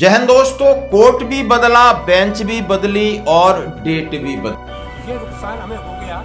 जय हिंद दोस्तों, कोर्ट भी बदला, बेंच भी बदली और डेट भी बदली। ये नुकसान हमें हो गया।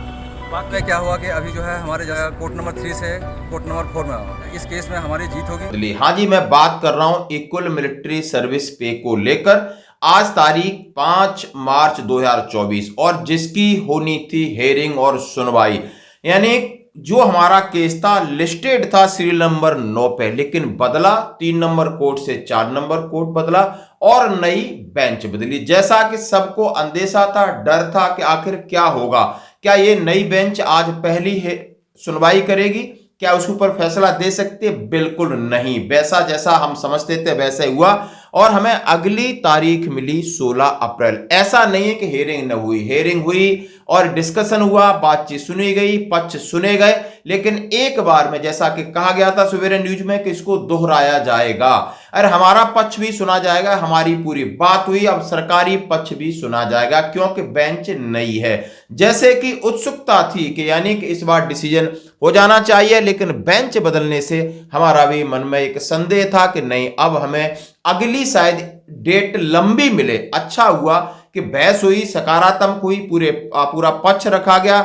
बात में क्या हुआ कि अभी जो है हमारे जगह कोर्ट नंबर 3 से कोर्ट नंबर 4 में इस केस में हमारी जीत होगी। हाँ जी, मैं बात कर रहा हूं इक्वल मिलिट्री सर्विस पे को लेकर। आज तारीख 5 मार्च 2024 और जिसकी होनी थी हेयरिंग और सुनवाई, यानी जो हमारा केस था लिस्टेड था सीरियल नंबर 9 पे, लेकिन बदला 3 नंबर कोर्ट से 4 नंबर कोर्ट बदला और नई बेंच बदली। जैसा कि सबको अंदेशा था, डर था कि आखिर क्या होगा, क्या ये नई बेंच आज पहली है सुनवाई करेगी, क्या उसके ऊपर फैसला दे सकते? बिल्कुल नहीं। वैसा जैसा हम समझते थे वैसा ही हुआ और हमें अगली तारीख मिली 16 अप्रैल। ऐसा नहीं है कि हेयरिंग न हुई, हेयरिंग हुई और डिस्कशन हुआ, बातचीत सुनी गई, पक्ष सुने गए, लेकिन एक बार में जैसा कि कहा गया था सवेरे न्यूज में कि इसको दोहराया जाएगा। अरे हमारा पक्ष भी सुना जाएगा, हमारी पूरी बात हुई, अब सरकारी पक्ष भी सुना जाएगा क्योंकि बेंच नई है। जैसे कि उत्सुकता थी कि यानी कि इस बार डिसीजन हो जाना चाहिए, लेकिन बेंच बदलने से हमारा भी मन में एक संदेह था कि नहीं, अब हमें अगली शायद डेट लंबी मिले। अच्छा हुआ कि बहस हुई, सकारात्मक हुई, पूरा पक्ष रखा गया।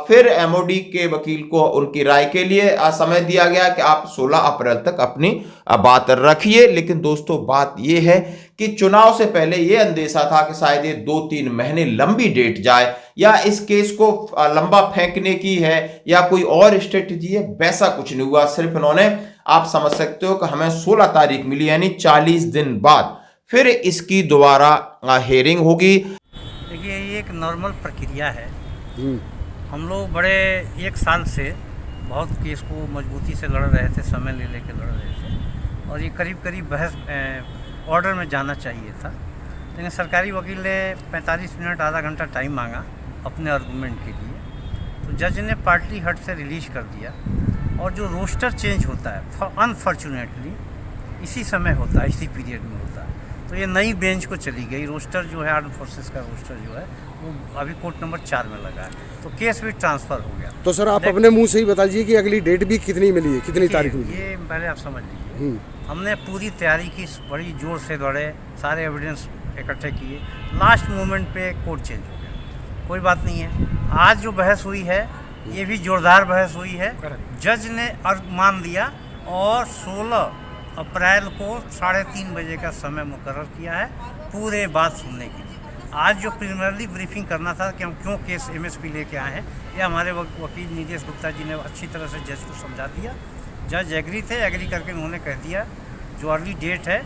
फिर एमओडी के वकील को उनकी राय के लिए समय दिया गया कि आप 16 अप्रैल तक अपनी बात रखिए। लेकिन दोस्तों बात यह है कि चुनाव से पहले यह अंदेशा था कि शायद ये 2-3 महीने लंबी डेट जाए या इस केस को लंबा फेंकने की है या कोई और स्ट्रेटेजी है। वैसा कुछ नहीं हुआ, सिर्फ इन्होंने, आप समझ सकते हो कि हमें 16 तारीख मिली, यानी 40 दिन बाद फिर इसकी दोबारा हेयरिंग होगी। देखिए, ये एक नॉर्मल प्रक्रिया है। हम लोग बड़े 1 साल से बहुत केस को मजबूती से लड़ रहे थे, समय ले लेके लड़ रहे थे और ये करीब बहस ऑर्डर में जाना चाहिए था, लेकिन सरकारी वकील ने 45 मिनट आधा घंटा टाइम मांगा अपने आर्गूमेंट के लिए, तो जज ने पार्टली हट से रिलीज कर दिया। और जो रोस्टर चेंज होता है अनफॉर्चुनेटली इसी समय होता है, इसी पीरियड में होता है, तो ये नई बेंच को चली गई। रोस्टर जो है आर्म फोर्सेस का रोस्टर जो है वो अभी कोर्ट नंबर 4 में लगा है, तो केस भी ट्रांसफ़र हो गया। तो सर आप अपने मुंह से ही बता दीजिए कि अगली डेट भी कितनी मिली है, कितनी तारीख मिली है? ये पहले आप समझ लीजिए, हमने पूरी तैयारी की, बड़ी जोर से दौड़े, सारे एविडेंस इकट्ठे किए, लास्ट मोमेंट पे कोर्ट चेंज हो गया। कोई बात नहीं है, आज जो बहस हुई है ये भी जोरदार बहस हुई है। जज ने मान दिया और 16 अप्रैल को 3:30 बजे का समय मुकर्रर किया है पूरे बात सुनने के लिए। आज जो प्रिलिमिनरी ब्रीफिंग करना था कि हम क्यों केस एमएसपी लेके आए हैं, ये हमारे वकील नीतीश गुप्ता जी ने अच्छी तरह से जज को समझा दिया। जज एग्री थे, एग्री करके उन्होंने कह दिया जो अर्ली डेट है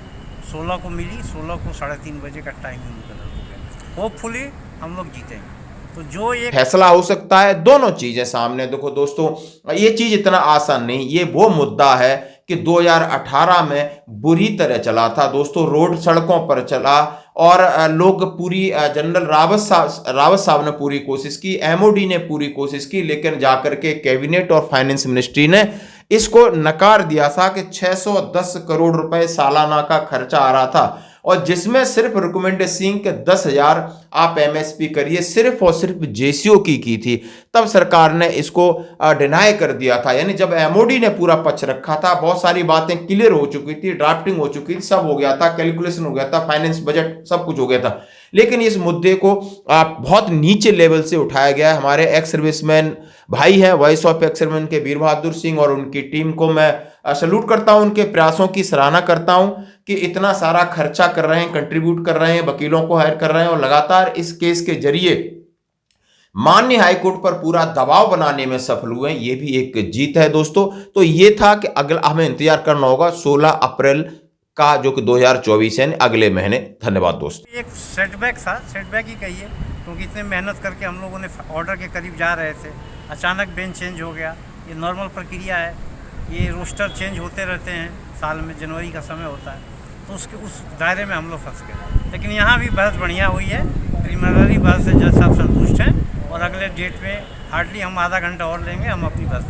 16 को मिली, 16 को 3:30 बजे का टाइम मुकर्रर हो गया। होपफुली हम लोग जीतेंगे। तो जो ये फैसला हो सकता है, दोनों चीजें सामने। देखो दोस्तों, ये चीज इतना आसान नहीं, ये वो मुद्दा है कि 2018 में बुरी तरह चला था दोस्तों, रोड सड़कों पर चला और लोग पूरी जनरल रावत साहब ने पूरी कोशिश की, एमओडी ने पूरी कोशिश की, लेकिन जाकर के कैबिनेट और फाइनेंस मिनिस्ट्री ने इसको नकार दिया था कि 610 करोड़ रुपए सालाना का खर्चा आ रहा था और जिसमें सिर्फ रिकमेंडेशन के 10,000 आप एमएसपी करिए, सिर्फ और सिर्फ जेसीओ की थी। तब सरकार ने इसको डिनाई कर दिया था, यानी जब एमओडी ने पूरा पक्ष रखा था, बहुत सारी बातें क्लियर हो चुकी थी, ड्राफ्टिंग हो चुकी थी, सब हो गया था, कैलकुलेशन हो गया था, फाइनेंस बजट सब कुछ हो गया था, लेकिन इस मुद्दे को बहुत नीचे लेवल से उठाया गया है। हमारे एक्स सर्विसमैन भाई हैं, वॉइस ऑफ एक्स सर्विसमैन के वीर बहादुर सिंह और उनकी टीम को मैं सैल्यूट करता हूं, उनके प्रयासों की सराहना करता हूं कि इतना सारा खर्चा कर रहे हैं, कंट्रीब्यूट कर रहे हैं, वकीलों को हायर कर रहे हैं और लगातार इस केस के जरिए माननीय हाईकोर्ट पर पूरा दबाव बनाने में सफल हुए हैं। ये भी एक जीत है दोस्तों। तो ये था कि अगला हमें इंतजार करना होगा 16 अप्रैल का, जो कि 2024 है, अगले महीने। धन्यवाद दोस्तों। एक सेटबैक था, सेटबैक ही कहिए, क्योंकि इतने मेहनत करके हम लोगों ने ऑर्डर के करीब जा रहे थे, अचानक बेंच चेंज हो गया। ये नॉर्मल प्रक्रिया है, ये रोस्टर चेंज होते रहते हैं, साल में जनवरी का समय होता है, तो उस दायरे में हम लोग फंस गए। लेकिन यहाँ भी बहस बढ़िया हुई है, प्रिलिमिनरी बहस से जज साहब संतुष्ट हैं और अगले डेट में हार्डली हम आधा घंटा और लेंगे, हम अपनी बहस